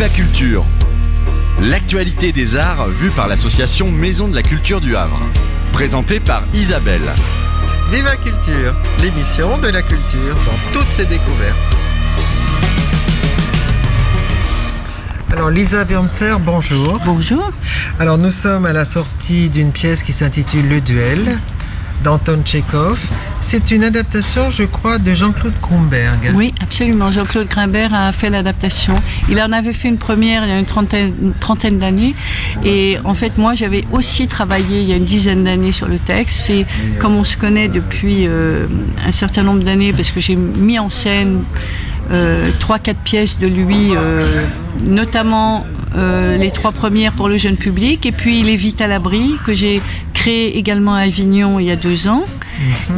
Viva Culture, l'actualité des arts vue par l'association Maison de la Culture du Havre. Présentée par Isabelle. Viva Culture, l'émission de la culture dans toutes ses découvertes. Alors Lisa Wurmser, bonjour. Bonjour. Alors nous sommes à la sortie d'une pièce qui s'intitule Le Duel d'Anton Tchekhov. C'est une adaptation, je crois, de Jean-Claude Grunberg. Oui, absolument. Jean-Claude Grunberg a fait l'adaptation. Il en avait fait une première il y a une trentaine d'années. Et en fait, moi, j'avais aussi travaillé il y a une dizaine d'années sur le texte. Et comme on se connaît depuis un certain nombre d'années, parce que j'ai mis en scène 3-4 pièces de lui, notamment les 3 premières pour le jeune public, et puis Les Vites à l'abri, que j'ai créé également à Avignon il y a 2 ans.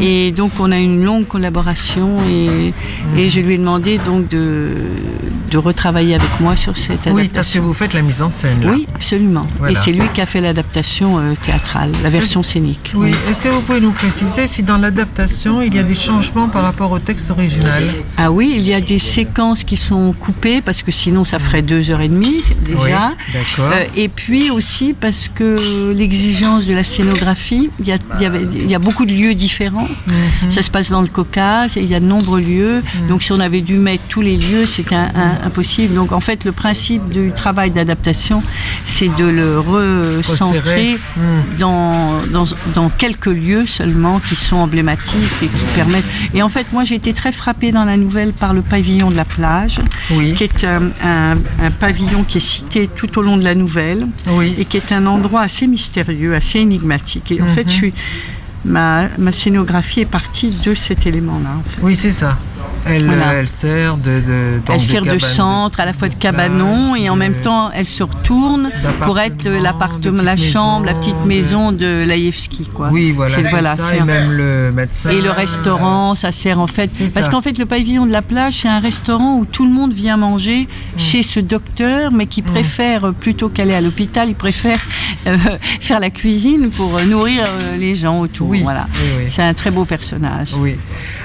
Et donc on a une longue collaboration et je lui ai demandé donc de retravailler avec moi sur cette adaptation. Oui, parce que vous faites la mise en scène là. Oui, absolument. Voilà. Et c'est lui qui a fait l'adaptation théâtrale, la version scénique. Oui, est-ce que vous pouvez nous préciser si dans l'adaptation il y a des changements par rapport au texte original? Ah oui, il y a des séquences qui sont coupées parce que sinon ça ferait 2h30 déjà. Oui, d'accord. Et puis aussi parce que l'exigence de la scénographie, il y a beaucoup de lieux différents. Ça se passe dans le Caucase, il y a de nombreux lieux. Donc si on avait dû mettre tous les lieux, c'était impossible. Donc en fait, le principe du travail d'adaptation, c'est de le recentrer dans quelques lieux seulement qui sont emblématiques et qui permettent. Et en fait, moi, j'ai été très frappée dans la nouvelle par le pavillon de la plage, qui est un pavillon qui est cité tout au long de la nouvelle, et qui est un endroit assez mystérieux, assez énigmatique. Et en fait, ma scénographie est partie de cet élément-là. En fait. Oui, c'est ça. Elle sert de centre, à la fois de cabanon, et en même temps, elle se retourne pour être l'appartement, la chambre, la petite maison de Laïevski, quoi. Oui, voilà. Et même le médecin. Et le restaurant, ça sert en fait. Parce qu'en fait, le pavillon de la plage, c'est un restaurant où tout le monde vient manger chez ce docteur, mais qui préfère, plutôt qu'aller à l'hôpital, il préfère faire la cuisine pour nourrir les gens autour. Oui, voilà. Oui. C'est un très beau personnage. Oui.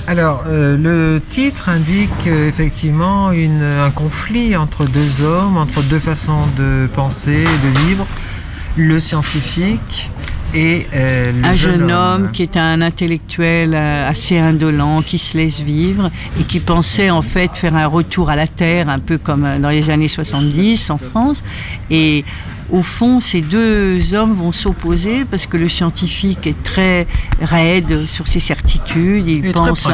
Alors, le titre indique effectivement un conflit entre 2 hommes, entre 2 façons de penser, de vivre, le scientifique et le jeune homme qui est un intellectuel assez indolent, qui se laisse vivre et qui pensait en fait faire un retour à la terre, un peu comme dans les années 70 en France. Et au fond, ces 2 hommes vont s'opposer parce que le scientifique est très raide sur ses certitudes, il pense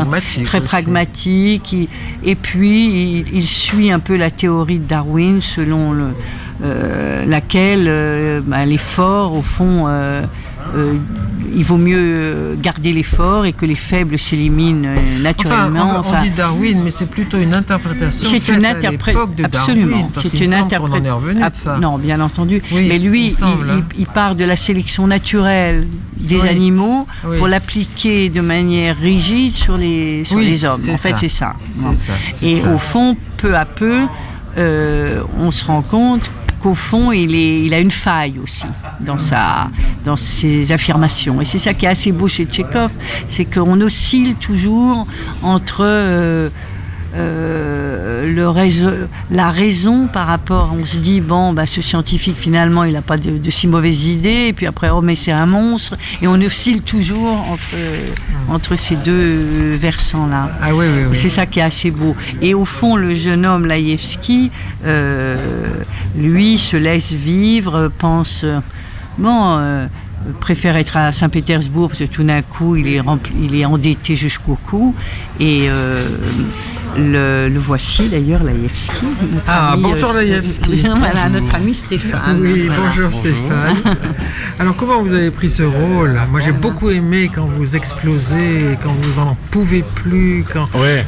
très pragmatique, et puis il suit un peu la théorie de Darwin selon laquelle les forts, au fond, il vaut mieux garder les forts et que les faibles s'éliminent naturellement. On dit Darwin, mais c'est plutôt une interprétation faite à l'époque de Darwin, parce qu'il me semble qu'on en est revenu de ça. Non, bien entendu. Oui, mais lui, il part de la sélection naturelle des animaux pour l'appliquer de manière rigide sur les hommes. En fait, c'est ça. Et au fond, peu à peu, on se rend compte qu'au fond, il a une faille aussi dans ses affirmations. Et c'est ça qui est assez beau chez Tchekhov, c'est qu'on oscille toujours entre la raison par rapport, on se dit ce scientifique finalement il n'a pas de si mauvaises idées, et puis après mais c'est un monstre, et on oscille toujours entre ces 2 versants là. Oui. C'est ça qui est assez beau. Et au fond, le jeune homme Laïevski, lui se laisse vivre, pense préfère être à Saint-Pétersbourg parce que tout d'un coup il est endetté jusqu'au cou, et le voici d'ailleurs, Laïevski. Bonjour Laïevski. Voilà, notre ami Stéphane. Oui, bonjour Stéphane. Alors comment vous avez pris ce rôle? Moi j'ai beaucoup aimé quand vous explosez, quand vous en pouvez plus,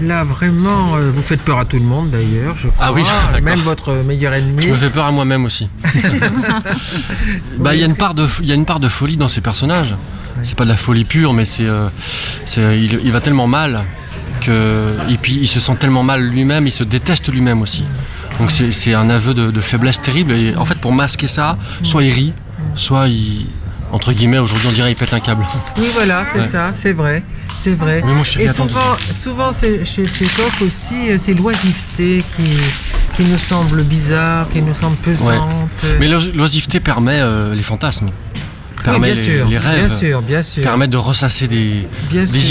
là vraiment vous faites peur à tout le monde d'ailleurs, je crois. Ah oui, même votre meilleur ennemi. Je me fais peur à moi-même aussi. Il y a une part de folie dans ces personnages. C'est pas de la folie pure, mais il va tellement mal et puis il se sent tellement mal lui-même, il se déteste lui-même aussi. Donc c'est un aveu de faiblesse terrible. Et en fait, pour masquer ça, soit il rit, soit il, entre guillemets, aujourd'hui on dirait il pète un câble. Oui, voilà, c'est ça, c'est vrai. Oui, mon chéri, et souvent chez Tchekhov aussi, c'est l'oisiveté qui nous semblent bizarres, qui nous semblent pesantes. Mais l'oisiveté permet les fantasmes. Oui, Permet bien sûr, les rêves. bien sûr. Permet de ressasser des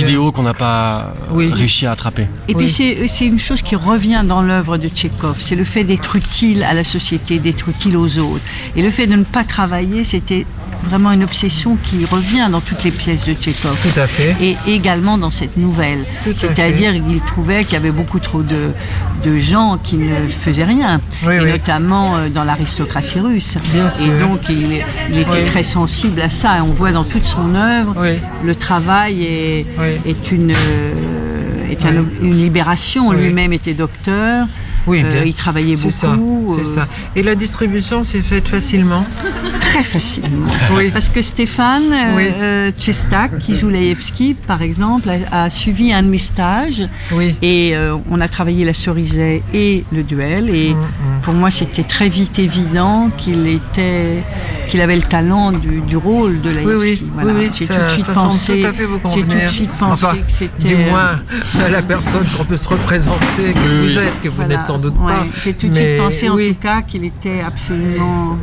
idéaux qu'on n'a pas réussi à attraper. Et puis c'est une chose qui revient dans l'œuvre de Tchekhov, c'est le fait d'être utile à la société, d'être utile aux autres. Et le fait de ne pas travailler, c'était vraiment une obsession qui revient dans toutes les pièces de Tchekhov. Tout à fait. Et également dans cette nouvelle. C'est-à-dire qu'il trouvait qu'il y avait beaucoup trop de gens qui ne faisaient rien. Notamment dans l'aristocratie russe. Bien sûr. Et donc il était très sensible à ça. Et on voit dans toute son œuvre, le travail est une libération. Lui-même était docteur. Oui, il travaillait beaucoup. C'est ça. Et la distribution s'est faite facilement? Très facilement. Oui. Parce que Stéphane Tchestak, qui joue Laïevski, par exemple, a suivi un de mes stages. Oui. Et on a travaillé la Cerizay et le duel. Et pour moi, c'était très vite évident qu'il avait le talent du rôle de Laïevski. J'ai tout de suite pensé. Tout à fait vous convenir. Que c'était. Du moins, la personne qu'on peut se représenter, que vous êtes, que vous n'êtes sans doute pas. J'ai tout de suite pensé en tout cas qu'il était absolument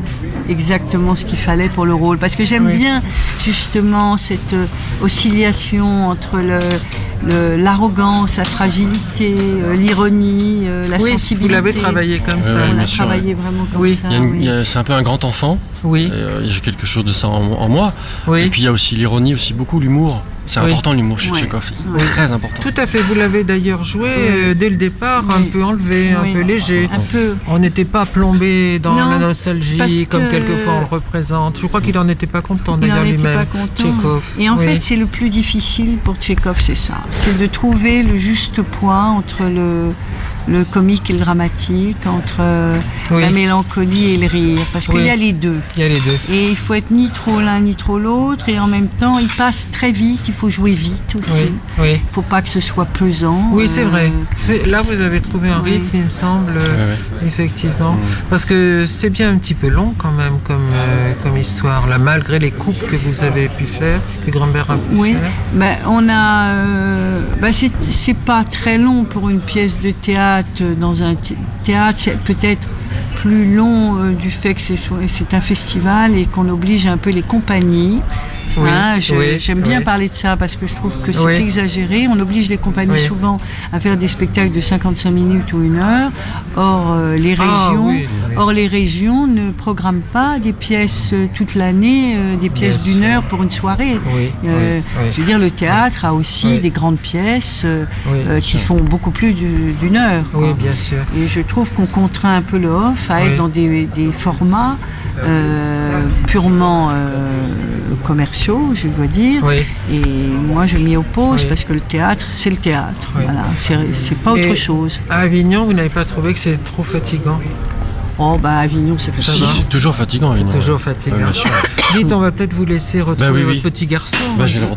exactement ce qu'il fallait pour le rôle. Parce que j'aime bien justement cette oscillation entre l'arrogance, la fragilité, l'ironie, la sensibilité. Vous l'avez travaillé comme ça. On a travaillé vraiment comme ça. C'est un peu un grand enfant. Oui. J'ai quelque chose de ça en moi. Oui. Et puis il y a aussi l'ironie, aussi beaucoup l'humour. C'est important l'humour chez Tchekhov, très important. Tout à fait, vous l'avez d'ailleurs joué dès le départ, un peu enlevé, un peu léger. Un peu. On n'était pas plombé dans la nostalgie comme quelquefois on le représente. Je crois qu'il n'en était pas content d'ailleurs lui-même, Tchekhov. Et en fait, c'est le plus difficile pour Tchekhov, c'est ça. C'est de trouver le juste point entre le comique et le dramatique, entre la mélancolie et le rire. Parce qu'il y a les deux. Il y a les deux. Et il faut être ni trop l'un ni trop l'autre. Et en même temps, il passe très vite. Il faut jouer vite aussi. Il ne faut pas que ce soit pesant. Oui, c'est vrai. Là, vous avez trouvé un rythme, il me semble, effectivement. Parce que c'est bien un petit peu long quand même comme histoire, là, malgré les coupes que vous avez pu faire, que Grambert a pu faire. On a... c'est pas très long pour une pièce de théâtre. Dans un théâtre, c'est peut-être plus long du fait que c'est un festival et qu'on oblige un peu les compagnies. J'aime bien parler de ça parce que je trouve que c'est exagéré. On oblige les compagnies souvent à faire des spectacles de 55 minutes ou 1 heure. Or, les régions ne programment pas des pièces toute l'année, des pièces d'1 heure pour une soirée. Je veux dire, le théâtre a aussi des grandes pièces qui font beaucoup plus d'1 heure. Oui, bien sûr. Et je trouve qu'on contraint un peu le off à être dans des formats purement commerciaux, je dois dire. Et moi, je m'y oppose parce que le théâtre, c'est le théâtre. Voilà, c'est pas autre chose. À Avignon, vous n'avez pas trouvé que c'est trop fatigant? Avignon, c'est fatigant. C'est toujours fatigant, Avignon. C'est toujours fatigant. Bien sûr. Dites, on va peut-être vous laisser retrouver votre petit garçon.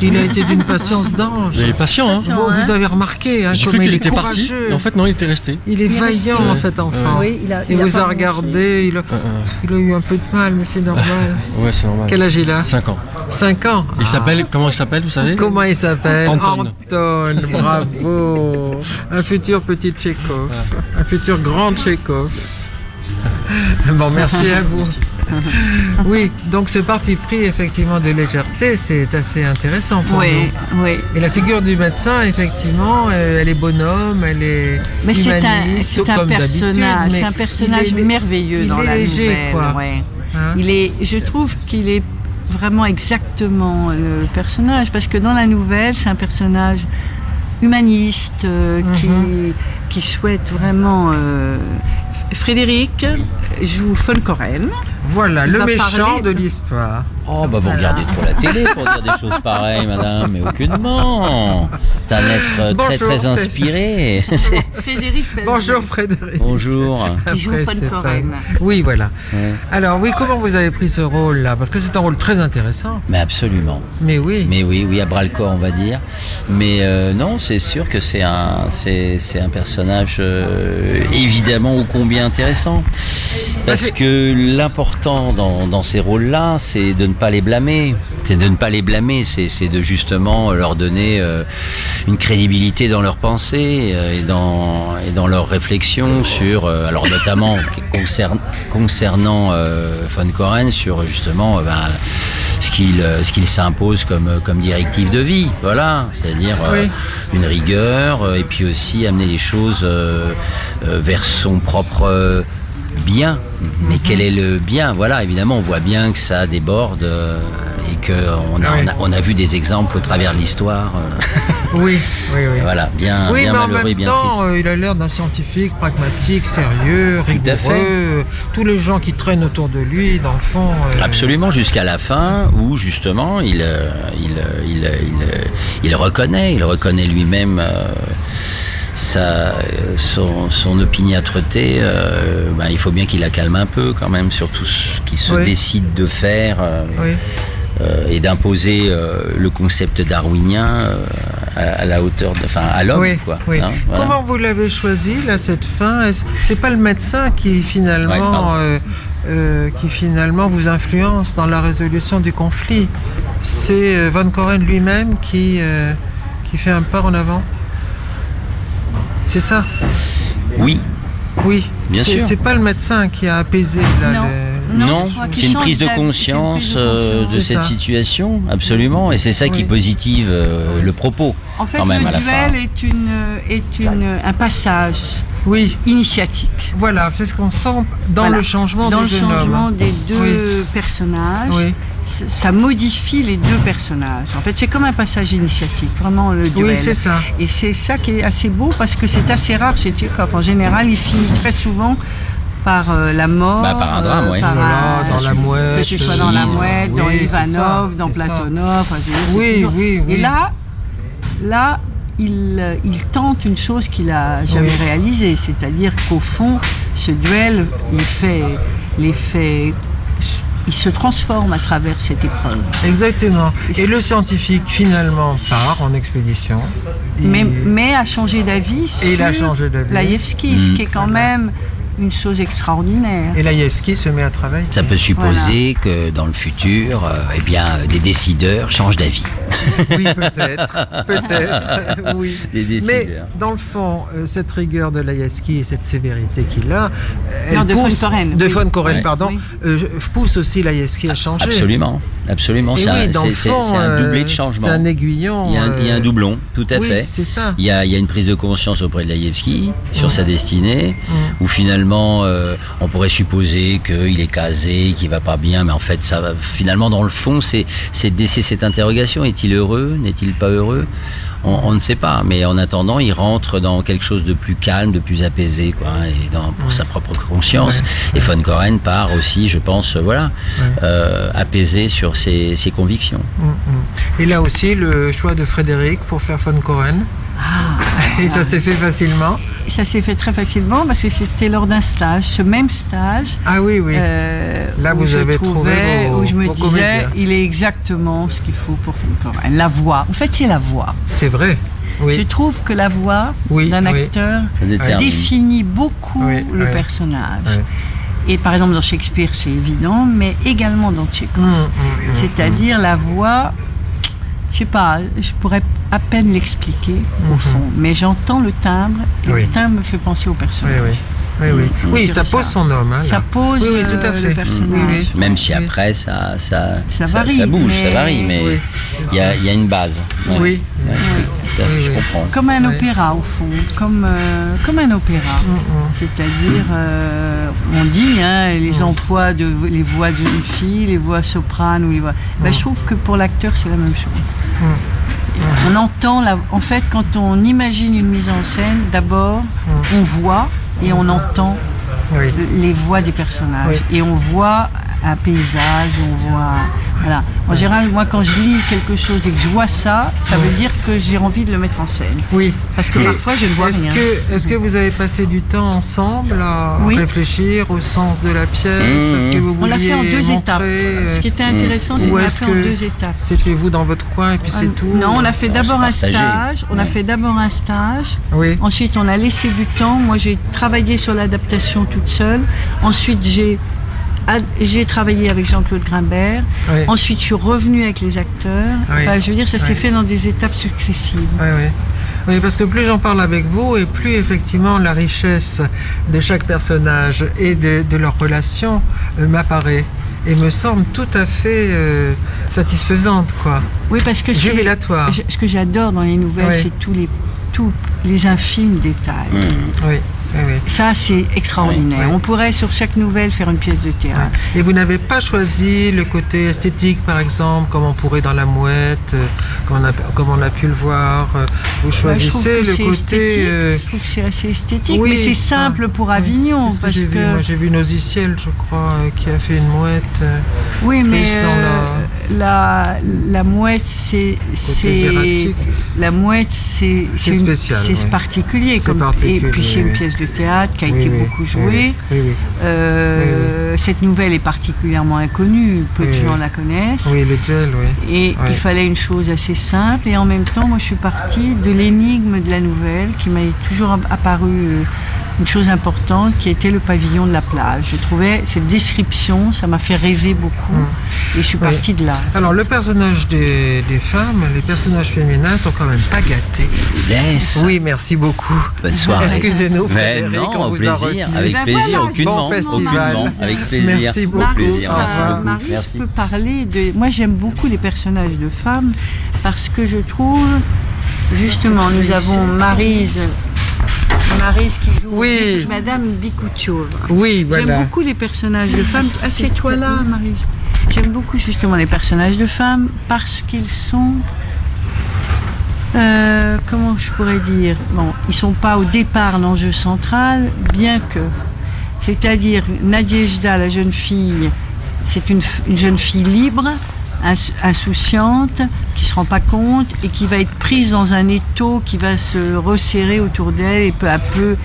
Il a été d'une patience d'ange. Il est patient, hein. Vous avez remarqué, j'ai comme cru il qu'il est était courageux. parti. Et en fait, non, il était resté. Il est vaillant, cet enfant. Il vous a regardé. Il a eu un peu de mal, mais c'est normal. Ouais, c'est normal. Quel âge il a? 5 ans. 5 ans. Comment il s'appelle, vous savez? Comment il s'appelle? Anton. Bravo. Un futur petit Tchekhov. Un futur grand Tchekhov. Bon, merci à vous. Oui, donc ce parti pris effectivement de légèreté, c'est assez intéressant pour nous. Oui. Et la figure du médecin, effectivement, elle est bonhomme, elle est humaniste, comme d'habitude. C'est un personnage merveilleux dans la nouvelle. Je trouve qu'il est vraiment exactement le personnage, parce que dans la nouvelle, c'est un personnage humaniste qui souhaite vraiment... Frédéric joue Von Koren. Voilà, le méchant de l'histoire. Vous regardez trop la télé pour dire des choses pareilles, madame, mais aucunement. T'as un être très inspiré. Frédéric. Bonjour Frédéric. Bonjour. Qui joue Von Koren. Oui, voilà. Alors, comment vous avez pris ce rôle-là? Parce que c'est un rôle très intéressant. Mais absolument. Mais oui, à bras-le-corps, on va dire. Mais non, c'est sûr que c'est un personnage évidemment ô combien intéressant. Parce que l'important dans ces rôles-là, c'est de ne pas les blâmer. C'est de justement leur donner une crédibilité dans leurs pensées et dans leurs réflexions sur, alors notamment concernant von Koren, sur justement ce qu'il s'impose comme directive de vie. Voilà, c'est-à-dire une rigueur et puis aussi amener les choses vers son propre bien. Mais quel est le bien? Voilà, évidemment, on voit bien que ça déborde et qu'on a vu des exemples au travers de l'histoire. Oui. Voilà, bien malheureux et bien triste. Il a l'air d'un scientifique pragmatique, sérieux, rigoureux. Tous les gens qui traînent autour de lui, dans le fond. Absolument, jusqu'à la fin où justement il reconnaît lui-même. Son opiniâtreté, il faut bien qu'il la calme un peu quand même sur tout ce qu'il se décide de faire et d'imposer le concept darwinien à la hauteur à l'homme. Quoi, Hein, voilà. Comment vous l'avez choisi là, cette fin? C'est pas le médecin qui finalement vous influence dans la résolution du conflit. C'est von Koren lui-même qui fait un pas en avant. C'est ça? Oui, bien sûr. C'est pas le médecin qui a apaisé là. Non, c'est une prise de conscience de cette situation, absolument, et c'est ça qui positive le propos. En fait, quand même, le à la fin. duel est un passage initiatique. Voilà, c'est ce qu'on sent dans le changement des deux personnages. Oui. Ça modifie les deux personnages. En fait, c'est comme un passage initiatique, vraiment le duel. Oui, c'est ça. Et c'est ça qui est assez beau parce que c'est assez rare chez Tchekhov. En général, il finit très souvent par la mort, par un drame, dans la mouette, que ce soit dans la mouette, dans Ivanov, dans Platonov. Oui. Et là, il tente une chose qu'il a jamais réalisée, c'est-à-dire qu'au fond, ce duel, il se transforme à travers cette épreuve. Exactement. Et le scientifique, finalement, part en expédition. Mais a changé d'avis sur Laïevski, ce qui est quand même une chose extraordinaire. Et Laïevski se met à travailler. Ça peut supposer que dans le futur, des décideurs changent d'avis. Oui, peut-être, oui. Mais dans le fond, cette rigueur de Laïevski et cette sévérité qu'il a, de von Koren, pousse aussi Laïevski à changer. Absolument. C'est un doublé de changement. C'est un aiguillon. Il y a un doublon, tout à fait. C'est ça. Il y a une prise de conscience auprès de Laïevski sur sa destinée, où finalement on pourrait supposer qu'il est casé, qu'il va pas bien, mais en fait finalement dans le fond c'est cette interrogation: est-il heureux, n'est-il pas heureux? On ne sait pas, mais en attendant il rentre dans quelque chose de plus calme, de plus apaisé, pour sa propre conscience. Et von Koren part aussi, je pense, apaisé sur ses convictions. Et là aussi le choix de Frédéric pour faire von Koren. Et ça s'est fait facilement. Ça s'est fait très facilement parce que c'était lors d'un stage, ce même stage. Ah oui. Là vous avez trouvé où je me disais, comédiens. Il est exactement ce qu'il faut pour von Koren. La voix. En fait, c'est la voix. C'est vrai. Oui. Je trouve que la voix d'un acteur définit beaucoup le personnage. Et par exemple dans Shakespeare, c'est évident, mais également dans Tchekhov. C'est-à-dire la voix. Je sais pas, je pourrais à peine l'expliquer au fond, mais j'entends le timbre et le timbre me fait penser au personnage. Oui, ça pose son homme. Ça pose tout à fait. le personnage. Même si après ça bouge, ça varie, mais il y a une base. Je comprends. Comme un opéra au fond, comme un opéra. C'est-à-dire, on dit les emplois les voix de jeunes filles, les voix sopranes ou les voix. Je trouve que pour l'acteur c'est la même chose. On entend en fait quand on imagine une mise en scène, d'abord on voit et on entend les voix des personnages et on voit un paysage, on voit... Voilà. En général, moi, quand je lis quelque chose et que je vois ça, ça veut dire que j'ai envie de le mettre en scène. Oui. Parce que parfois, je ne vois rien. Est-ce que vous avez passé du temps ensemble à réfléchir au sens de la pièce? Est-ce que vous on l'a fait en deux montrer, étapes. Ce qui était intéressant, c'est qu'on l'a fait en deux étapes. C'était vous dans votre coin et puis c'est tout? Non, on a fait d'abord un stage. On a fait d'abord un stage. Oui. Ensuite, on a laissé du temps. Moi, j'ai travaillé sur l'adaptation toute seule. Ensuite, j'ai travaillé avec Jean-Claude Grimbert. Oui. Ensuite, je suis revenue avec les acteurs. Oui. Enfin, je veux dire, ça s'est fait dans des étapes successives. Oui, oui. Oui, parce que plus j'en parle avec vous et plus effectivement la richesse de chaque personnage et de leur relation m'apparaît et me semble tout à fait satisfaisante, quoi. Oui, parce que jubilatoire. Ce que j'adore dans les nouvelles, c'est tous les infimes détails. Oui. Oui, oui. Ça, c'est extraordinaire. Oui. On pourrait, sur chaque nouvelle, faire une pièce de théâtre. Oui. Et vous n'avez pas choisi le côté esthétique, par exemple, comme on pourrait dans La Mouette, comme on a pu le voir. Vous choisissez le côté... Je trouve que c'est assez esthétique, oui, mais c'est simple pour Avignon. Oui. Parce que moi, j'ai vu Nosiciel, je crois, qui a fait une mouette. Oui, mais la mouette, c'est la mouette, c'est spécial. C'est particulier. particulier. Et puis c'est une pièce de théâtre qui a été beaucoup jouée. Cette nouvelle est particulièrement inconnue, peu de gens la connaissent. Oui, le duel, oui. Et il fallait une chose assez simple. Et en même temps, moi, je suis partie de l'énigme de la nouvelle qui m'a toujours apparu une chose importante, qui était le pavillon de la plage. Je trouvais cette description, ça m'a fait rêver beaucoup. Et je suis partie de là. Alors, le personnage des femmes, les personnages féminins sont quand même pas gâtés. Je vous laisse. Oui, merci beaucoup. Bonne soirée. Excusez-nous, Mais Frédéric, non, on au vous plaisir, a avec plaisir, voilà, aucunement. bon festival. Aucunement, avec plaisir. Merci beaucoup. Au plaisir, merci beaucoup. Marie, Merci. je peux parler de... Moi, j'aime beaucoup les personnages de femmes parce que je trouve, justement, nous avons Maryse qui joue Madame Bikoutiova. Oui, voilà. J'aime beaucoup les personnages de femmes. Assieds-toi là, Maryse. J'aime beaucoup justement les personnages de femmes parce qu'ils sont... comment je pourrais dire? Bon, ils sont pas au départ l'enjeu central, bien que... C'est-à-dire, Nadiejda, la jeune fille, c'est une jeune fille libre, insouciante, qui se rend pas compte et qui va être prise dans un étau qui va se resserrer autour d'elle et peu à peu,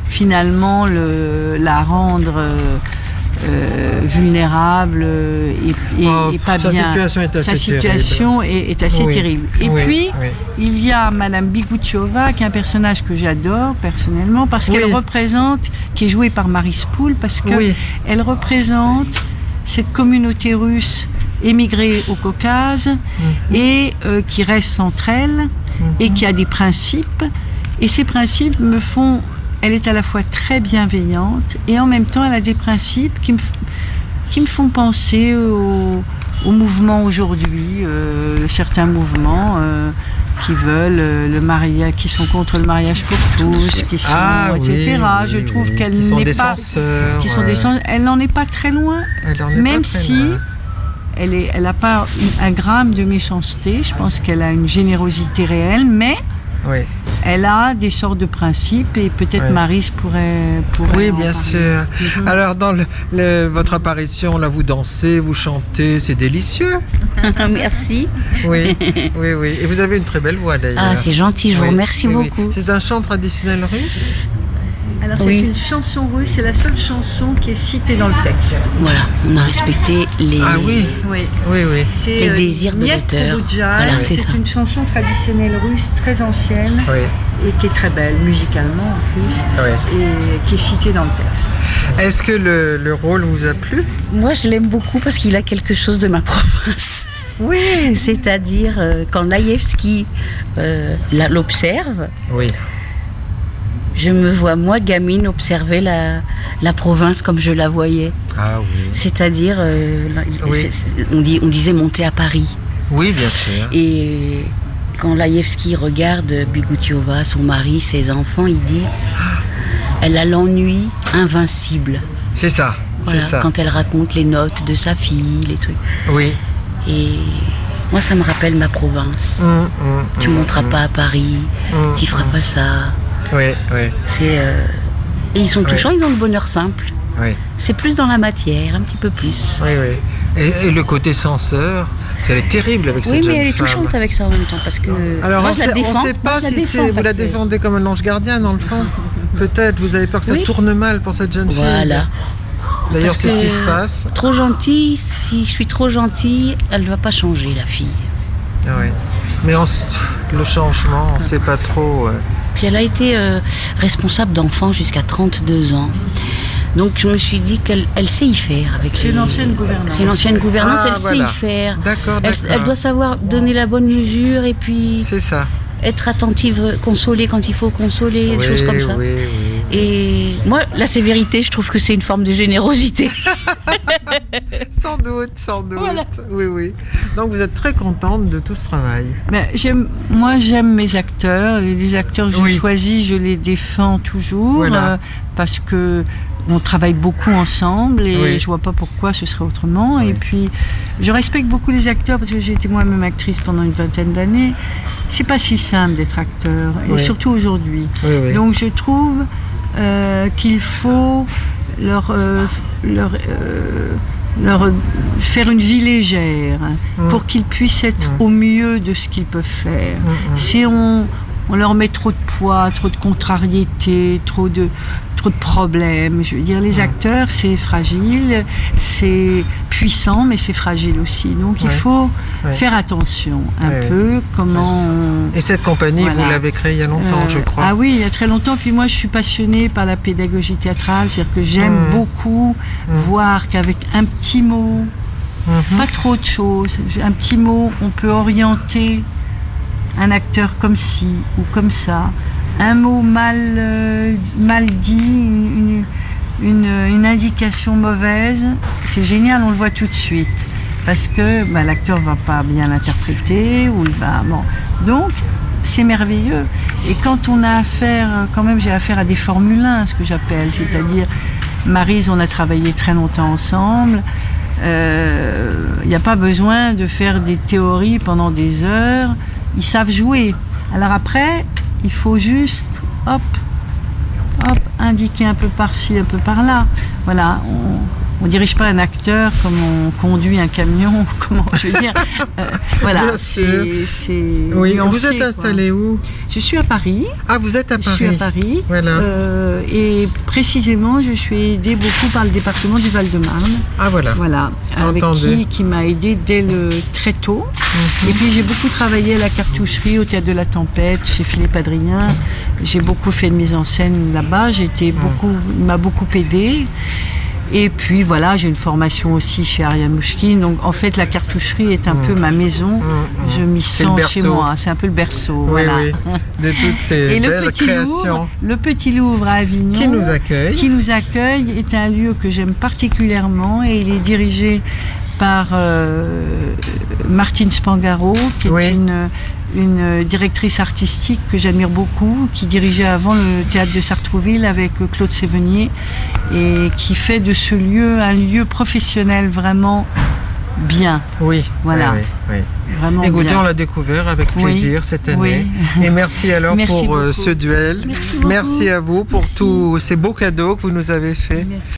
finalement, la rendre vulnérable et pas bien. Sa situation est assez terrible. Et puis, il y a Madame Bikoutiova, qui est un personnage que j'adore personnellement, parce qu'elle représente, qui est jouée par Marie Spool, parce qu'elle représente cette communauté russe émigrée au Caucase et qui reste entre elles et qui a des principes. Et ces principes me font... Elle est à la fois très bienveillante et en même temps elle a des principes qui me font penser au mouvement aujourd'hui, certains mouvements qui veulent le mariage, qui sont contre le mariage pour tous, qui sont etc. Je trouve qu'elle n'est pas qui sont des censeurs. Elle n'en est pas très loin, même si elle n'a pas un gramme de méchanceté. Je pense qu'elle a une générosité réelle, mais elle a des sortes de principes et peut-être Maryse pourrait oui, bien sûr. Alors, dans votre apparition, là, vous dansez, vous chantez, c'est délicieux. Merci. Oui. Et vous avez une très belle voix, d'ailleurs. Ah, c'est gentil, je vous remercie beaucoup. C'est un chant traditionnel russe? Alors, c'est une chanson russe, c'est la seule chanson qui est citée dans le texte. Voilà, on a respecté les... Ah oui. C'est les désirs de l'auteur. Voilà, c'est une chanson traditionnelle russe très ancienne et qui est très belle musicalement en plus et qui est citée dans le texte. Est-ce que le rôle vous a plu? Moi, je l'aime beaucoup parce qu'il a quelque chose de ma province. Oui. C'est-à-dire quand Laïevski l'observe. Oui. Je me vois, moi, gamine, observer la province comme je la voyais. Ah oui. C'est-à-dire, on disait monter à Paris. Oui, bien sûr. Et quand Laïevski regarde Bikoutiova, son mari, ses enfants, il dit elle a l'ennui invincible. C'est ça. Voilà, c'est ça. Quand elle raconte les notes de sa fille, les trucs. Oui. Et moi, ça me rappelle ma province. Tu monteras pas à Paris, tu feras pas ça. Oui. Et ils sont touchants, ils ont le bonheur simple. Oui. C'est plus dans la matière, un petit peu plus. Oui, oui. Et le côté censeur, elle est terrible avec cette Oui, jeune mais elle est femme. touchante avec ça en même temps, parce que Alors moi, on je la ne défends. sait pas Moi, je la si défends vous la parce que- défendez comme un ange gardien dans le fond. Peut-être, vous avez peur que ça Oui. tourne mal pour cette jeune fille. Voilà. D'ailleurs, Parce c'est ce que qui se passe. Trop gentille, si je suis trop gentille, elle ne va pas changer, la fille. Ah ouais. Mais le changement, on ne sait pas trop. Puis elle a été responsable d'enfants jusqu'à 32 ans. Donc je me suis dit qu'elle sait y faire avec C'est une ancienne gouvernante. C'est une ancienne gouvernante, Ah, elle voilà. sait y faire. D'accord, Elle, d'accord. elle doit savoir donner la bonne mesure et puis C'est ça. être attentive, consoler quand il faut consoler, des choses comme ça. Oui, oui. Et moi, la sévérité, je trouve que c'est une forme de générosité. Sans doute, sans doute. Voilà. Oui, oui. Donc vous êtes très contente de tout ce travail. Ben, moi, j'aime mes acteurs. Les acteurs que je Oui. choisis, je les défends toujours Voilà. parce que on travaille beaucoup ensemble et Oui. je vois pas pourquoi ce serait autrement. Oui. Et puis, je respecte beaucoup les acteurs parce que j'ai été moi-même actrice pendant une vingtaine d'années. C'est pas si simple d'être acteur, et Oui. surtout aujourd'hui. Oui, oui. Donc, je trouve qu'il faut leur faire une vie légère pour qu'ils puissent être au mieux de ce qu'ils peuvent faire. Si on leur met trop de poids, trop de contrariété, trop de problèmes, je veux dire, les acteurs, c'est fragile, c'est puissant, mais c'est fragile aussi. Donc il faut faire attention un peu comment... Et cette compagnie, Voilà. vous l'avez créée il y a longtemps, je crois. Ah oui, il y a très longtemps. Puis moi, je suis passionnée par la pédagogie théâtrale. C'est-à-dire que j'aime beaucoup voir qu'avec un petit mot, pas trop de choses, un petit mot, on peut orienter un acteur comme ci ou comme ça. Un mot mal dit, une indication mauvaise, c'est génial, on le voit tout de suite. Parce que l'acteur va pas bien l'interpréter, ou il va... Bon. Donc, c'est merveilleux. Et quand on a affaire, quand même, j'ai affaire à des Formule 1, ce que j'appelle, c'est-à-dire, Maryse, on a travaillé très longtemps ensemble. Il n'y a pas besoin de faire des théories pendant des heures. Ils savent jouer. Alors après, il faut juste, hop, indiquer un peu par-ci, un peu par-là. Voilà, on dirige pas un acteur comme on conduit un camion, comment je veux dire. Voilà, Bien sûr. c'est Oui, vous nuancé, êtes installé où? Je suis à Paris. Ah, vous êtes à Paris. Je suis à Paris. Voilà. Et précisément, je suis aidée beaucoup par le département du Val-de-Marne. Ah, voilà. Voilà, avec Entendu. qui m'a aidée très tôt. Et puis j'ai beaucoup travaillé à la cartoucherie, au Théâtre de la Tempête, chez Philippe Adrien. J'ai beaucoup fait de mise en scène là-bas. Il m'a beaucoup aidée. Et puis voilà, j'ai une formation aussi chez Ariane Mouchkine. Donc en fait, la cartoucherie est un peu ma maison. Je m'y C'est le sens berceau. chez moi. C'est un peu le berceau. Oui, voilà. oui. De toutes ces Et belles créations. le Petit Louvre à Avignon, Qui nous accueille. est un lieu que j'aime particulièrement et il est dirigé par Martine Spangaro, qui est une directrice artistique que j'admire beaucoup, qui dirigeait avant le théâtre de Sartrouville avec Claude Sévenier et qui fait de ce lieu un lieu professionnel vraiment bien. Oui, Voilà. oui. Vraiment Écoutez, bien. on l'a découvert avec Oui. plaisir cette année. Oui. Et merci alors Merci pour beaucoup. ce duel. Merci beaucoup. Merci à vous pour tous ces beaux cadeaux que vous nous avez faits. Merci.